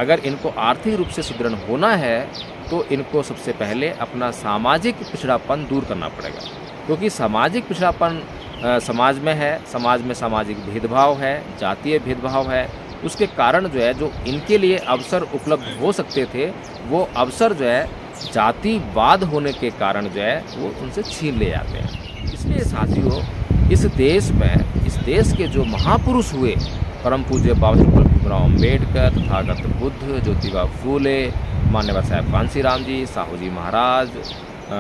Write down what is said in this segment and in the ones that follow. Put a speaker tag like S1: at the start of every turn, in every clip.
S1: अगर इनको आर्थिक रूप से सुदृढ़ होना है तो इनको सबसे पहले अपना सामाजिक पिछड़ापन दूर करना पड़ेगा, क्योंकि सामाजिक पिछड़ापन समाज में है, समाज में सामाजिक भेदभाव है, जातीय भेदभाव है। उसके कारण जो है, जो इनके लिए अवसर उपलब्ध हो सकते थे, वो अवसर जो है जातिवाद होने के कारण जो है वो उनसे छीन ले जाते हैं। इसलिए साथियों, इस देश के जो महापुरुष हुए, परम पूज्य बाबा साहेब भीमराव अम्बेडकर, तथागत बुद्ध, ज्योतिबा फूले, मान्यवर साहब कांशीराम जी, साहू जी महाराज,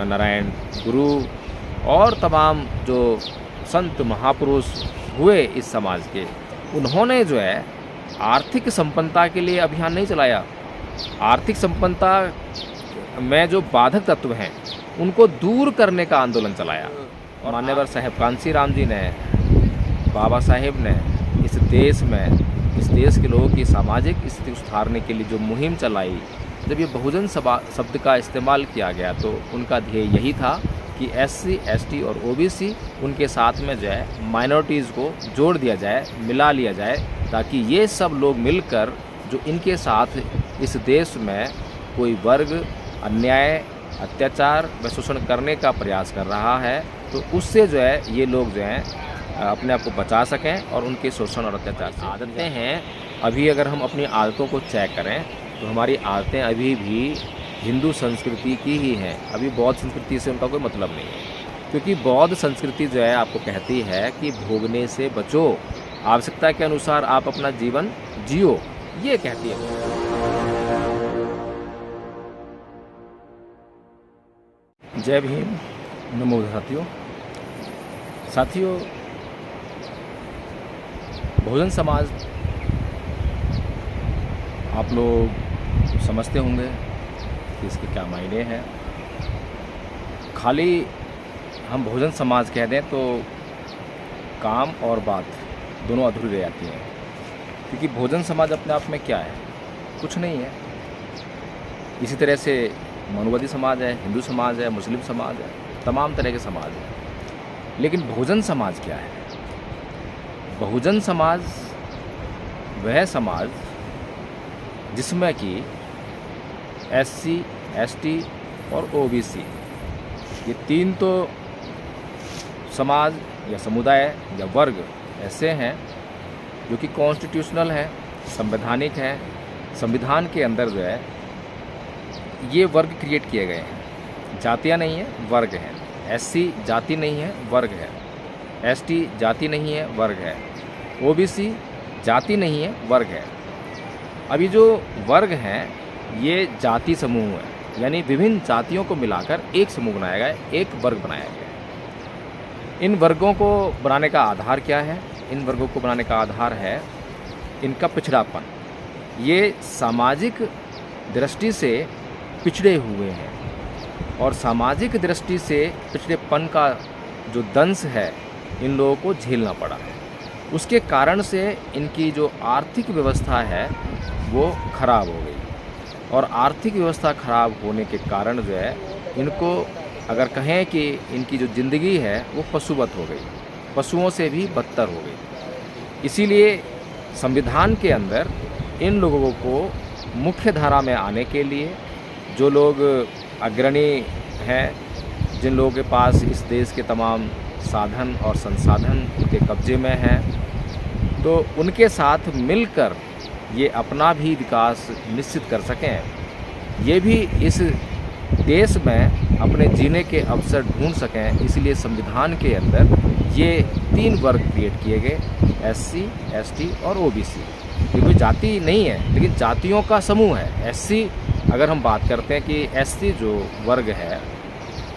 S1: नारायण गुरु और तमाम जो संत महापुरुष हुए इस समाज के, उन्होंने जो है आर्थिक संपन्नता के लिए अभियान नहीं चलाया। आर्थिक संपन्नता में जो बाधक तत्व हैं उनको दूर करने का आंदोलन चलाया। और मान्यवर साहब कांशीराम जी ने, बाबा साहेब ने इस देश के लोगों की सामाजिक स्थिति सुधारने के लिए जो मुहिम चलाई, जब ये बहुजन शब्द का इस्तेमाल किया गया तो उनका ध्येय यही था कि SC, ST और OBC उनके साथ में जो है माइनॉरिटीज़ को जोड़ दिया जाए, मिला लिया जाए, ताकि ये सब लोग मिलकर जो इनके साथ इस देश में कोई वर्ग अन्याय, अत्याचार व शोषण करने का प्रयास कर रहा है, तो उससे जो है ये लोग जो हैं अपने आप को बचा सकें और उनके शोषण और अत्याचार से। आदतें हैं, अभी अगर हम अपनी आदतों को चेक करें तो हमारी आदतें अभी भी हिंदू संस्कृति की ही हैं। अभी बौद्ध संस्कृति से उनका कोई मतलब नहीं है, क्योंकि बौद्ध संस्कृति जो है आपको कहती है कि भोगने से बचो, आवश्यकता के अनुसार आप अपना जीवन जियो, ये कहती है। जय भीम, नमो साथियों, बहुजन समाज आप लोग समझते होंगे कि इसके क्या मायने हैं। खाली हम बहुजन समाज कह दें तो काम और बात दोनों अधूरी रह जाती हैं, क्योंकि बहुजन समाज अपने आप में क्या है? कुछ नहीं है। इसी तरह से मनुवादी समाज है, हिंदू समाज है, मुस्लिम समाज है, तमाम तरह के समाज हैं। लेकिन बहुजन समाज क्या है? बहुजन समाज वह समाज जिसमें कि SC, ST और OBC ये तीन तो समाज या समुदाय या वर्ग ऐसे हैं जो कि कॉन्स्टिट्यूशनल है, संवैधानिक है। संविधान के अंदर जो है ये वर्ग क्रिएट किए गए हैं। जातियाँ नहीं है, वर्ग हैं। SC जाति नहीं है, वर्ग है। ST जाति नहीं है, वर्ग है। OBC जाति नहीं है, वर्ग है। अभी जो वर्ग हैं ये जाति समूह है, यानी विभिन्न जातियों को मिलाकर एक समूह बनाया गया है, एक वर्ग बनाया गया है। इन वर्गों को बनाने का आधार क्या है? इन वर्गों को बनाने का आधार है इनका पिछड़ापन। ये सामाजिक दृष्टि से पिछड़े हुए हैं और सामाजिक दृष्टि से पिछड़ेपन का जो दंश है इन लोगों को झेलना पड़ा है। उसके कारण से इनकी जो आर्थिक व्यवस्था है वो खराब हो गई, और आर्थिक व्यवस्था खराब होने के कारण जो है इनको अगर कहें कि इनकी जो ज़िंदगी है वो पशुवत हो गई, पशुओं से भी बदतर हो गई। इसीलिए संविधान के अंदर इन लोगों को मुख्य धारा में आने के लिए जो लोग अग्रणी हैं, जिन लोगों के पास इस देश के तमाम साधन और संसाधन उनके कब्जे में हैं, तो उनके साथ मिलकर ये अपना भी विकास निश्चित कर सकें, ये भी इस देश में अपने जीने के अवसर ढूंढ सकें। इसलिए संविधान के अंदर ये तीन वर्ग क्रिएट किए गए, SC, ST और OBC। ये कोई जाति नहीं है, लेकिन जातियों का समूह है। SC अगर हम बात करते हैं कि SC जो वर्ग है,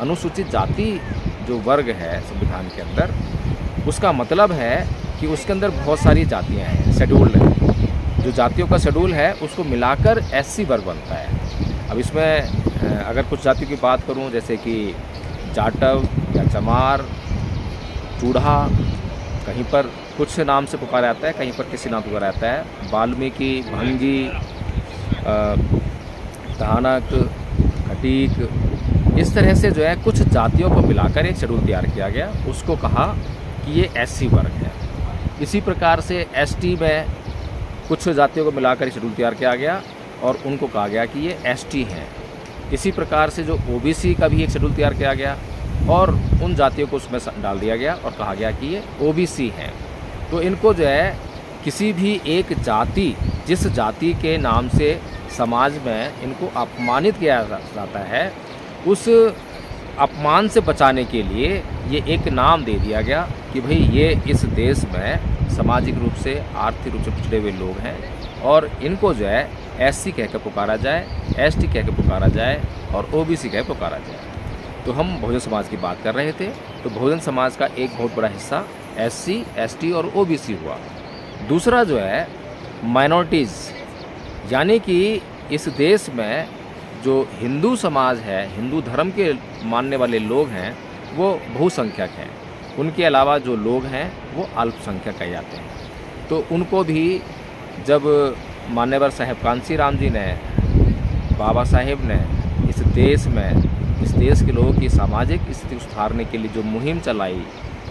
S1: अनुसूचित जाति जो वर्ग है संविधान के अंदर, उसका मतलब है कि उसके अंदर बहुत सारी जातियां हैं, शेड्यूल्ड है। जो जातियों का शेड्यूल है उसको मिलाकर SC वर्ग बनता है। अब इसमें अगर कुछ जातियों की बात करूं, जैसे कि जाटव या चमार, चूढ़ा, कहीं पर कुछ नाम से पुकारा जाता है, कहीं पर किसी नाम पुकारा जाता है, वाल्मीकि, भंगी, तानक, खटीक, इस तरह से जो है कुछ जातियों को मिलाकर एक शेड्यूल तैयार किया गया, उसको कहा कि ये SC वर्ग है। इसी प्रकार से ST में कुछ जातियों को मिलाकर शेड्यूल तैयार किया गया और उनको कहा गया कि ये एसटी हैं। इसी प्रकार से जो ओबीसी का भी एक शेड्यूल तैयार किया गया और उन जातियों को उसमें डाल दिया गया और कहा गया कि ये ओबीसी हैं। तो इनको जो है किसी भी एक जाति, जिस जाति के नाम से समाज में इनको अपमानित किया जाता है, उस अपमान से बचाने के लिए ये एक नाम दे दिया गया कि भाई ये इस देश में सामाजिक रूप से, आर्थिक रूप से पिछड़े हुए लोग हैं और इनको जो है एससी कह के पुकारा जाए, एसटी कह के पुकारा जाए और ओबीसी कह के पुकारा जाए। तो हम बहुजन समाज की बात कर रहे थे। तो बहुजन समाज का एक बहुत बड़ा हिस्सा एससी, एसटी और ओबीसी हुआ। दूसरा जो है माइनॉरिटीज़, यानी कि इस देश में जो हिंदू समाज है, हिंदू धर्म के मानने वाले लोग हैं, वो बहुसंख्यक हैं। उनके अलावा जो लोग हैं वो अल्पसंख्यक कहे जाते हैं। तो उनको भी जब मान्यवर साहेब कांसी राम जी ने, बाबा साहेब ने इस देश में, इस देश के लोगों की सामाजिक स्थिति सुधारने के लिए जो मुहिम चलाई,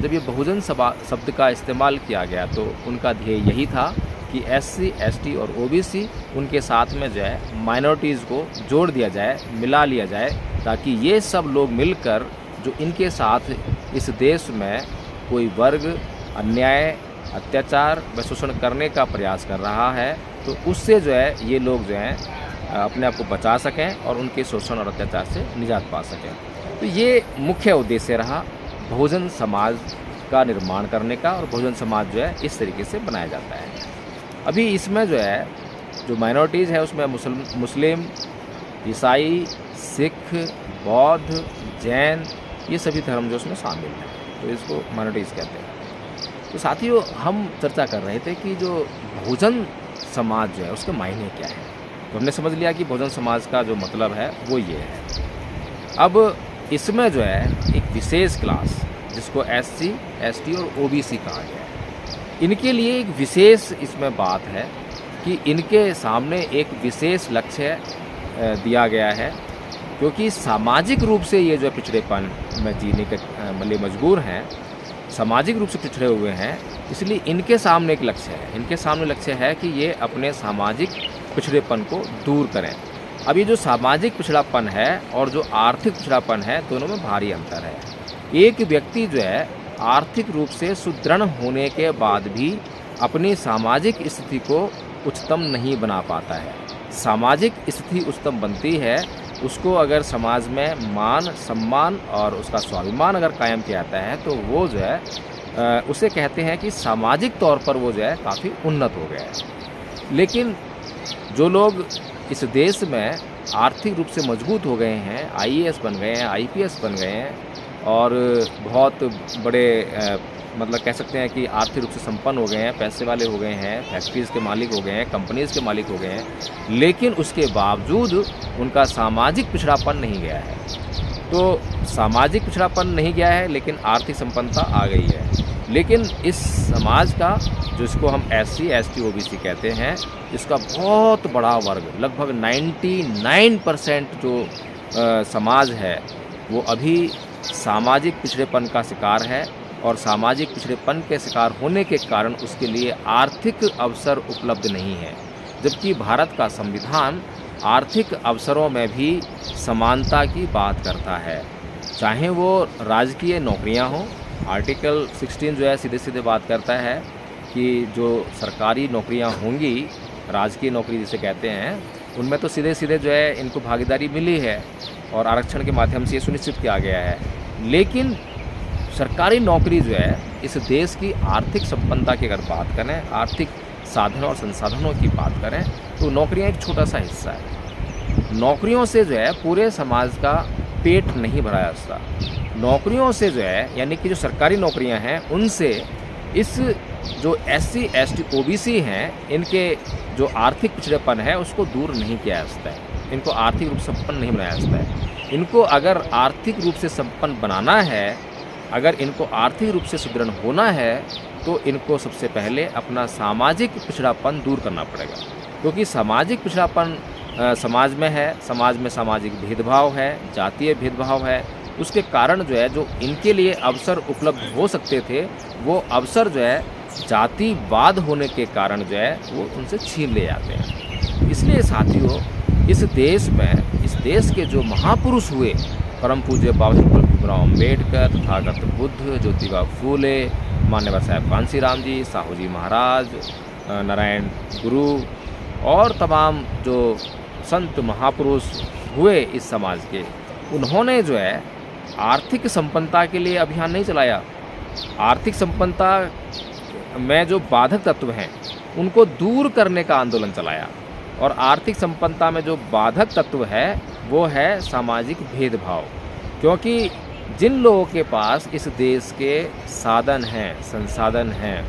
S1: जब ये बहुजन शब्द का इस्तेमाल किया गया तो उनका ध्येय यही था कि एससी, एसटी और ओबीसी, उनके साथ में जो है माइनॉरिटीज़ को जोड़ दिया जाए, मिला लिया जाए, ताकि ये सब लोग मिलकर जो इनके साथ इस देश में कोई वर्ग अन्याय, अत्याचार व शोषण करने का प्रयास कर रहा है, तो उससे जो है ये लोग जो हैं अपने आप को बचा सकें और उनके शोषण और अत्याचार से निजात पा सकें। तो ये मुख्य उद्देश्य रहा बहुजन समाज का निर्माण करने का, और बहुजन समाज जो है इस तरीके से बनाया जाता है। अभी इसमें जो है जो माइनॉरिटीज़ है उसमें मुस्लिम, ईसाई, सिख, बौद्ध, जैन, ये सभी धर्म जो उसमें शामिल हैं, तो इसको माइनॉरिटीज़ कहते हैं। तो साथियों, हम चर्चा कर रहे थे कि जो बहुजन समाज जो है उसके मायने क्या है। तो हमने समझ लिया कि बहुजन समाज का जो मतलब है वो ये है। अब इसमें जो है एक विशेष क्लास, जिसको एससी, एसटी और ओबीसी कहा गया है, इनके लिए एक विशेष इसमें बात है कि इनके सामने एक विशेष लक्ष्य दिया गया है, क्योंकि सामाजिक रूप से ये जो पिछड़ेपन में जीने के लिए मजबूर हैं, सामाजिक रूप से पिछड़े हुए हैं, इसलिए इनके सामने एक लक्ष्य है। इनके सामने लक्ष्य है कि ये अपने सामाजिक पिछड़ेपन को दूर करें। अब ये जो सामाजिक पिछड़ापन है और जो आर्थिक पिछड़ापन है, दोनों में भारी अंतर है। एक व्यक्ति जो है आर्थिक रूप से सुदृढ़ होने के बाद भी अपनी सामाजिक स्थिति को उच्चतम नहीं बना पाता है। सामाजिक स्थिति उच्चतम बनती है उसको अगर समाज में मान, सम्मान और उसका स्वाभिमान अगर कायम किया जाता है, तो वो जो है उसे कहते हैं कि सामाजिक तौर पर वो जो है काफ़ी उन्नत हो गया है। लेकिन जो लोग इस देश में आर्थिक रूप से मजबूत हो गए हैं, आईएएस बन गए हैं, आईपीएस बन गए हैं और बहुत बड़े मतलब कह सकते हैं कि आर्थिक रूप से संपन्न हो गए हैं, पैसे वाले हो गए हैं, फैक्ट्रीज़ के मालिक हो गए हैं, कंपनीज़ के मालिक हो गए हैं, लेकिन उसके बावजूद उनका सामाजिक पिछड़ापन नहीं गया है। तो सामाजिक पिछड़ापन नहीं गया है, लेकिन आर्थिक संपन्नता आ गई है। लेकिन इस समाज का, जो इसको हम एससी, एसटी, ओबीसी कहते हैं, इसका बहुत बड़ा वर्ग, लगभग 99% जो समाज है वो अभी सामाजिक पिछड़ेपन का शिकार है, और सामाजिक पिछड़ेपन के शिकार होने के कारण उसके लिए आर्थिक अवसर उपलब्ध नहीं है। जबकि भारत का संविधान आर्थिक अवसरों में भी समानता की बात करता है, चाहे वो राजकीय नौकरियां हों। आर्टिकल 16 जो है सीधे सीधे बात करता है कि जो सरकारी नौकरियां होंगी, राजकीय नौकरी जिसे कहते हैं, उनमें तो सीधे सीधे जो है इनको भागीदारी मिली है और आरक्षण के माध्यम से ये सुनिश्चित किया गया है। लेकिन सरकारी नौकरी जो है इस देश की आर्थिक संपन्नता की अगर बात करें, आर्थिक साधनों और संसाधनों की बात करें, तो नौकरियां एक छोटा सा हिस्सा है। नौकरियों से जो है पूरे समाज का पेट नहीं भरा जाता। नौकरियों से जो है, यानी कि जो सरकारी नौकरियां हैं, उनसे इस जो एससी, एसटी, ओबीसी हैं, इनके जो आर्थिक पिछड़ेपन है उसको दूर नहीं किया जा सकता है। इनको आर्थिक रूप से संपन्न नहीं बनाया जा सकता है। इनको अगर आर्थिक रूप से संपन्न बनाना है, अगर इनको आर्थिक रूप से सुदृढ़ होना है, तो इनको सबसे पहले अपना सामाजिक पिछड़ापन दूर करना पड़ेगा। क्योंकि सामाजिक पिछड़ापन समाज में है, समाज में सामाजिक भेदभाव है, जातीय भेदभाव है, उसके कारण जो है जो इनके लिए अवसर उपलब्ध हो सकते थे, वो अवसर जो है जातिवाद होने के कारण जो है वो उनसे छीन ले जाते हैं। इस इसलिए साथियों, इस देश के जो महापुरुष हुए, परम पूज्य बाबा साहेब भीमराव अम्बेडकर, तथागत बुद्ध, ज्योतिबा फूले, मान्यवर साहब कांशीराम जी, साहू जी महाराज, नारायण गुरु और तमाम जो संत महापुरुष हुए इस समाज के, उन्होंने जो है आर्थिक संपन्नता के लिए अभियान नहीं चलाया। आर्थिक संपन्नता में जो बाधक तत्व हैं उनको दूर करने का आंदोलन चलाया। और आर्थिक संपन्नता में जो बाधक तत्व है वो है सामाजिक भेदभाव, क्योंकि जिन लोगों के पास इस देश के साधन हैं, संसाधन हैं,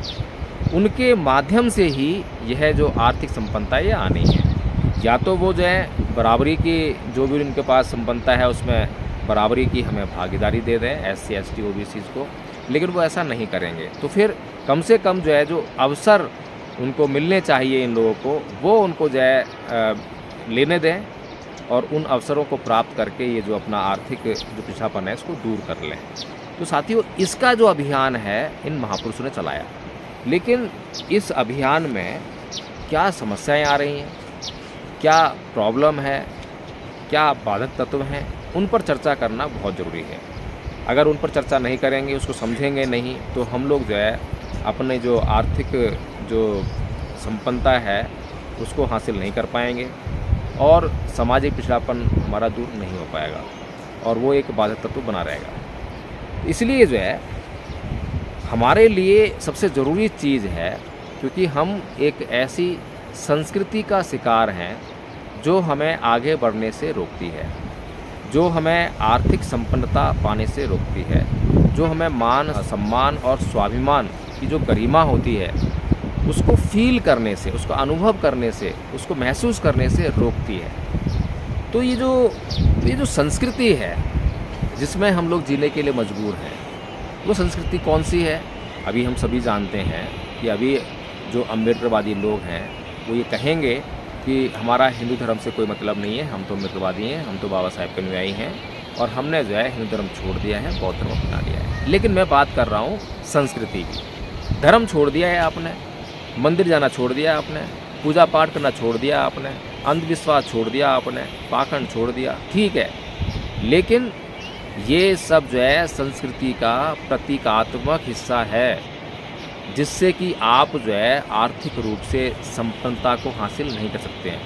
S1: उनके माध्यम से ही यह जो आर्थिक संपन्नता ये आनी है। या तो वो जो है बराबरी की, जो भी उनके पास संपन्नता है उसमें बराबरी की हमें भागीदारी दे दें SC ST OBCs को, लेकिन वो ऐसा नहीं करेंगे। तो फिर कम से कम जो है जो अवसर उनको मिलने चाहिए इन लोगों को, वो उनको जो है लेने दें और उन अवसरों को प्राप्त करके ये जो अपना आर्थिक जो पिछड़ापन है इसको दूर कर लें। तो साथियों, इसका जो अभियान है इन महापुरुषों ने चलाया, लेकिन इस अभियान में क्या समस्याएं आ रही हैं, क्या प्रॉब्लम है, क्या बाधक तत्व हैं, उन पर चर्चा करना बहुत ज़रूरी है। अगर उन पर चर्चा नहीं करेंगे, उसको समझेंगे नहीं, तो हम लोग जो है अपने जो आर्थिक जो संपन्नता है उसको हासिल नहीं कर पाएंगे और सामाजिक पिछड़ापन हमारा दूर नहीं हो पाएगा और वो एक बाधक तत्व बना रहेगा। इसलिए जो है हमारे लिए सबसे ज़रूरी चीज़ है, क्योंकि हम एक ऐसी संस्कृति का शिकार हैं जो हमें आगे बढ़ने से रोकती है, जो हमें आर्थिक संपन्नता पाने से रोकती है, जो हमें मान सम्मान और स्वाभिमान की जो गरिमा होती है उसको फील करने से, उसको अनुभव करने से, उसको महसूस करने से रोकती है। तो ये जो संस्कृति है जिसमें हम लोग जीने के लिए मजबूर हैं, वो संस्कृति कौन सी है? अभी हम सभी जानते हैं कि अभी जो अम्बेडकरवादी लोग हैं वो ये कहेंगे कि हमारा हिंदू धर्म से कोई मतलब नहीं है, हम तो अम्बेडकरवादी हैं, हम तो बाबा साहेब के अनुयायी हैं और हमने जो है हिंदू धर्म छोड़ दिया है, बौद्ध धर्म अपना लिया है। लेकिन मैं बात कर रहा हूँ संस्कृति की। धर्म छोड़ दिया है आपने, मंदिर जाना छोड़ दिया आपने, पूजा पाठ करना छोड़ दिया आपने, अंधविश्वास छोड़ दिया आपने, पाखंड छोड़ दिया, ठीक है, लेकिन ये सब जो है संस्कृति का प्रतीकात्मक हिस्सा है, जिससे कि आप जो है आर्थिक रूप से संपन्नता को हासिल नहीं कर सकते हैं,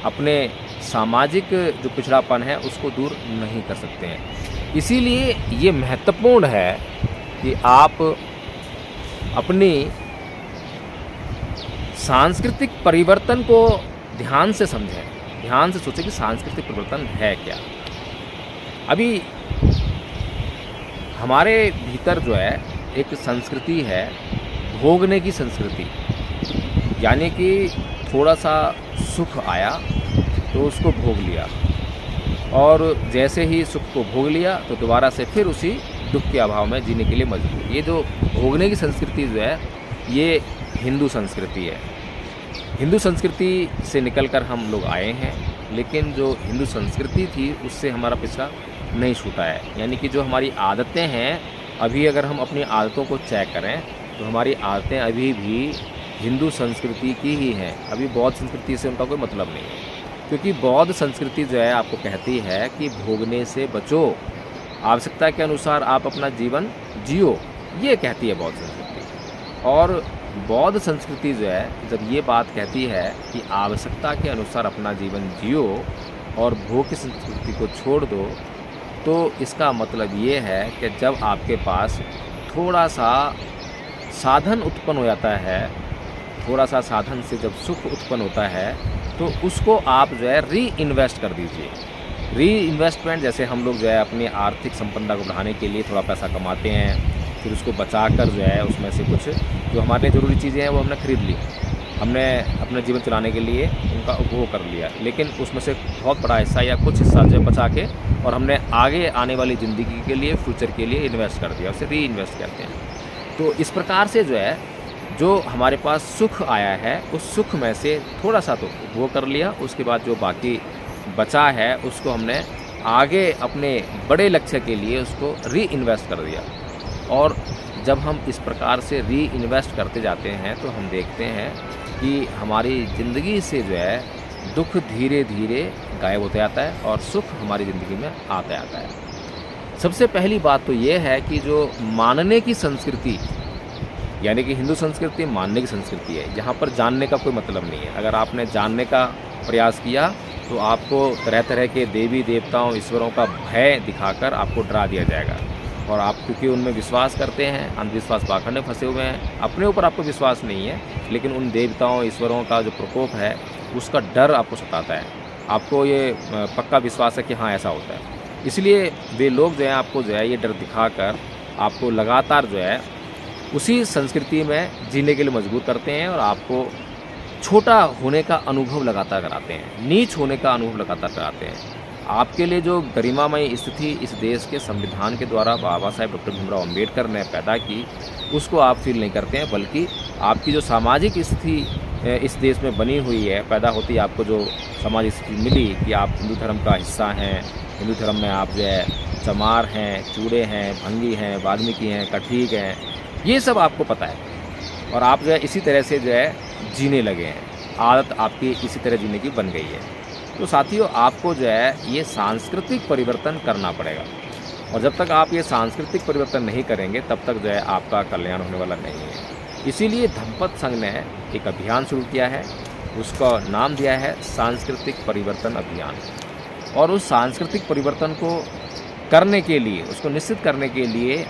S1: अपने सामाजिक जो पिछड़ापन है उसको दूर नहीं कर सकते हैं। इसीलिए ये महत्वपूर्ण है कि आप अपनी सांस्कृतिक परिवर्तन को ध्यान से समझें, ध्यान से सोचें कि सांस्कृतिक परिवर्तन है क्या। अभी हमारे भीतर जो है एक संस्कृति है भोगने की संस्कृति, यानी कि थोड़ा सा सुख आया तो उसको भोग लिया और जैसे ही सुख को भोग लिया तो दोबारा से फिर उसी दुख के अभाव में जीने के लिए मजबूर। ये जो भोगने की संस्कृति जो है ये हिंदू संस्कृति है। हिंदू संस्कृति से निकलकर हम लोग आए हैं, लेकिन जो हिंदू संस्कृति थी उससे हमारा पिछड़ा नहीं छूटा है। यानी कि जो हमारी आदतें हैं, अभी अगर हम अपनी आदतों को चेक करें तो हमारी आदतें अभी भी हिंदू संस्कृति की ही हैं। अभी बौद्ध संस्कृति से उनका कोई मतलब नहीं है, क्योंकि बौद्ध संस्कृति जो है आपको कहती है कि भोगने से बचो, आवश्यकता के अनुसार आप अपना जीवन जियो, ये कहती है बौद्ध संस्कृति। और बौद्ध संस्कृति जो है जब ये बात कहती है कि आवश्यकता के अनुसार अपना जीवन जियो और भोग की संस्कृति को छोड़ दो, तो इसका मतलब ये है कि जब आपके पास थोड़ा सा साधन उत्पन्न हो जाता है, थोड़ा सा साधन से जब सुख उत्पन्न होता है तो उसको आप जो है री इन्वेस्ट कर दीजिए। री इन्वेस्टमेंट, जैसे हम लोग जो है अपनी आर्थिक संपन्नता को बढ़ाने के लिए थोड़ा पैसा कमाते हैं, फिर उसको बचाकर जो है उसमें से कुछ जो हमारे लिए ज़रूरी चीज़ें हैं वो हमने ख़रीद ली, हमने अपने जीवन चलाने के लिए उनका उपभोग कर लिया, लेकिन उसमें से बहुत बड़ा हिस्सा या कुछ हिस्सा जो है बचा के और हमने आगे आने वाली ज़िंदगी के लिए, फ्यूचर के लिए इन्वेस्ट कर दिया, उसे री इन्वेस्ट करते हैं। तो इस प्रकार से जो है जो हमारे पास सुख आया है उस सुख में से थोड़ा सा तो उपभोग कर लिया, उसके बाद जो बाकी बचा है उसको हमने आगे अपने बड़े लक्ष्य के लिए उसको री इन्वेस्ट कर दिया। और जब हम इस प्रकार से री इन्वेस्ट करते जाते हैं तो हम देखते हैं कि हमारी ज़िंदगी से जो है दुख धीरे धीरे गायब होता जाता है और सुख हमारी ज़िंदगी में आता आता है। सबसे पहली बात तो ये है कि जो मानने की संस्कृति, यानी कि हिंदू संस्कृति मानने की संस्कृति है, जहाँ पर जानने का कोई मतलब नहीं है। अगर आपने जानने का प्रयास किया तो आपको तरह तरह के देवी देवताओं ईश्वरों का भय दिखाकर आपको डरा दिया जाएगा, और आप क्योंकि उनमें विश्वास करते हैं, अंधविश्वास पाखंड में फंसे हुए हैं, अपने ऊपर आपको विश्वास नहीं है, लेकिन उन देवताओं ईश्वरों का जो प्रकोप है उसका डर आपको सताता है। आपको ये पक्का विश्वास है कि हाँ ऐसा होता है, इसलिए वे लोग जो है आपको जो है ये डर दिखाकर आपको लगातार जो है उसी संस्कृति में जीने के लिए मजबूर करते हैं और आपको छोटा होने का अनुभव लगातार कराते हैं, नीच होने का अनुभव लगातार कराते हैं। आपके लिए जो गरिमामय स्थिति इस देश के संविधान के द्वारा बाबा साहेब डॉक्टर भीमराव अम्बेडकर ने पैदा की, उसको आप फील नहीं करते हैं, बल्कि आपकी जो सामाजिक स्थिति इस देश में बनी हुई है, पैदा होती आपको जो सामाजिक स्थिति मिली कि आप हिंदू धर्म का हिस्सा हैं, हिंदू धर्म में आप जो है चमार हैं, चूड़े हैं, भंगी हैं, वाल्मीकि हैं, कठीक हैं, ये सब आपको पता है, और आप जो है इसी तरह से जो है जीने लगे हैं, आदत आपकी इसी तरह जीने की बन गई है। तो साथियों, आपको जो है ये सांस्कृतिक परिवर्तन करना पड़ेगा, और जब तक आप ये सांस्कृतिक परिवर्तन नहीं करेंगे तब तक जो है आपका कल्याण होने वाला नहीं है। इसीलिए धम्मपद संघ ने एक अभियान शुरू किया है, उसका नाम दिया है सांस्कृतिक परिवर्तन अभियान, और उस सांस्कृतिक परिवर्तन को करने के लिए, उसको निश्चित करने के लिए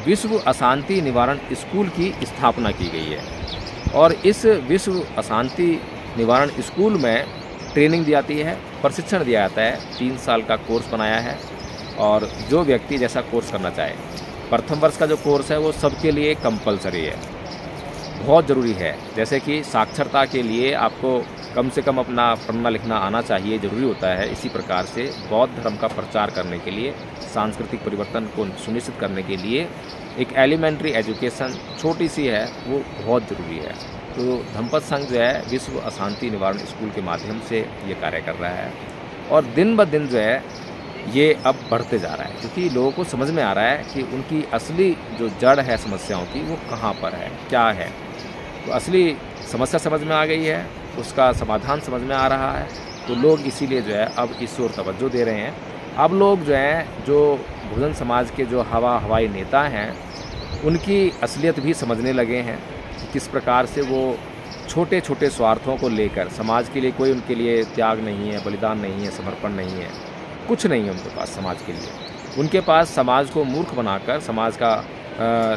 S1: विश्व अशांति निवारण स्कूल की स्थापना की गई है, और इस विश्व अशांति निवारण स्कूल में ट्रेनिंग दी जाती है, प्रशिक्षण दिया जाता है। 3 साल का कोर्स बनाया है, और जो व्यक्ति जैसा कोर्स करना चाहे, प्रथम वर्ष का जो कोर्स है वो सबके लिए कंपलसरी है, बहुत ज़रूरी है। जैसे कि साक्षरता के लिए आपको कम से कम अपना पढ़ना लिखना आना चाहिए, ज़रूरी होता है। इसी प्रकार से बौद्ध धर्म का प्रचार करने के लिए, सांस्कृतिक परिवर्तन को सुनिश्चित करने के लिए एक एलिमेंट्री एजुकेशन छोटी सी है, वो बहुत ज़रूरी है। तो धम्मपद संघ जो है विश्व अशांति निवारण स्कूल के माध्यम से ये कार्य कर रहा है, और दिन ब दिन जो है ये अब बढ़ते जा रहा है, क्योंकि लोगों को समझ में आ रहा है कि उनकी असली जो जड़ है समस्याओं की वो कहाँ पर है, क्या है। तो असली समस्या समझ में आ गई है, उसका समाधान समझ में आ रहा है, तो लोग इसीलिए जो है अब इस ओर तवज्जो दे रहे हैं। अब लोग जो हैं, जो बहुजन समाज के जो हवाई नेता हैं, उनकी असलियत भी समझने लगे हैं कि किस प्रकार से वो छोटे छोटे स्वार्थों को लेकर समाज के लिए कोई उनके लिए त्याग नहीं है, बलिदान नहीं है, समर्पण नहीं है, कुछ नहीं है उनके पास समाज के लिए। उनके पास समाज को मूर्ख बनाकर, समाज का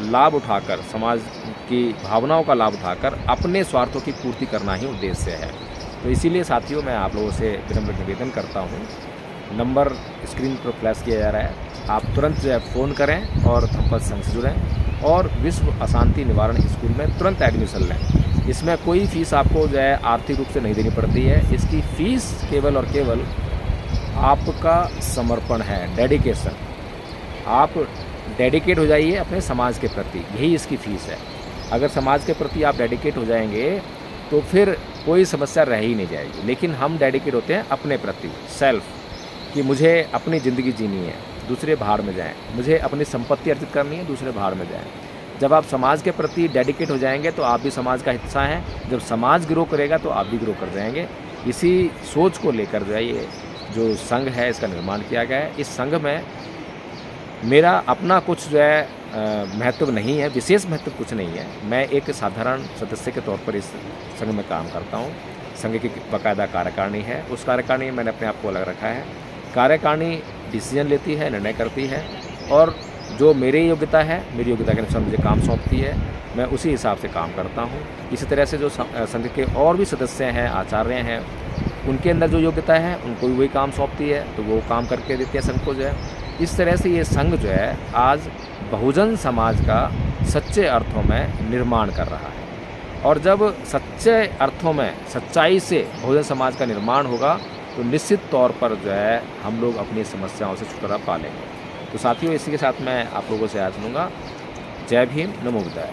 S1: लाभ उठाकर, समाज की भावनाओं का लाभ उठाकर अपने स्वार्थों की पूर्ति करना ही उद्देश्य है। तो इसीलिए साथियों, मैं आप लोगों से विनम्र निवेदन करता हूँ, नंबर स्क्रीन पर फ्लैश किया जा रहा है, आप तुरंत जो है फ़ोन करें और धम्मपद संघ से जुड़ें और विश्व अशांति निवारण स्कूल में तुरंत एडमिशन लें। इसमें कोई फ़ीस आपको जो है आर्थिक रूप से नहीं देनी पड़ती है, इसकी फ़ीस केवल और केवल आपका समर्पण है, डेडिकेशन। आप डेडिकेट हो जाइए अपने समाज के प्रति, यही इसकी फ़ीस है। अगर समाज के प्रति आप डेडिकेट हो जाएंगे तो फिर कोई समस्या रह ही नहीं जाएगी। लेकिन हम डेडिकेट होते हैं अपने प्रति, सेल्फ, कि मुझे अपनी ज़िंदगी जीनी है, दूसरे भाड़ में जाएं, मुझे अपनी संपत्ति अर्जित करनी है, दूसरे भाड़ में जाएं। जब आप समाज के प्रति डेडिकेट हो जाएंगे तो आप भी समाज का हिस्सा हैं, जब समाज ग्रो करेगा तो आप भी ग्रो कर जाएंगे। इसी सोच को लेकर जो है ये जो संघ है इसका निर्माण किया गया है। इस संघ में मेरा अपना कुछ जो है महत्व नहीं है, विशेष महत्व कुछ नहीं है। मैं एक साधारण सदस्य के तौर पर इस संघ में काम करता हूँ। संघ की बाकायदा कार्यकारिणी है, उस कार्यकारिणी में मैंने अपने आप को अलग रखा है। कार्यकारिणी डिसीजन लेती है, निर्णय करती है, और जो मेरी योग्यता है, मेरी योग्यता के अनुसार मुझे काम सौंपती है, मैं उसी हिसाब से काम करता हूँ। इसी तरह से जो संघ के और भी सदस्य हैं, आचार्य हैं, उनके अंदर जो योग्यता है उनको भी वही काम सौंपती है, तो वो काम करके देते हैं संघ को जो है। इस तरह से ये संघ जो है आज बहुजन समाज का सच्चे अर्थों में निर्माण कर रहा है, और जब सच्चे अर्थों में सच्चाई से बहुजन समाज का निर्माण होगा तो निश्चित तौर पर जो है हम लोग अपनी समस्याओं से छुटकारा पा लेंगे। तो साथियों, इसी के साथ मैं आप लोगों से आज सुनूंगा। जय भीम, नमो बुद्धाय।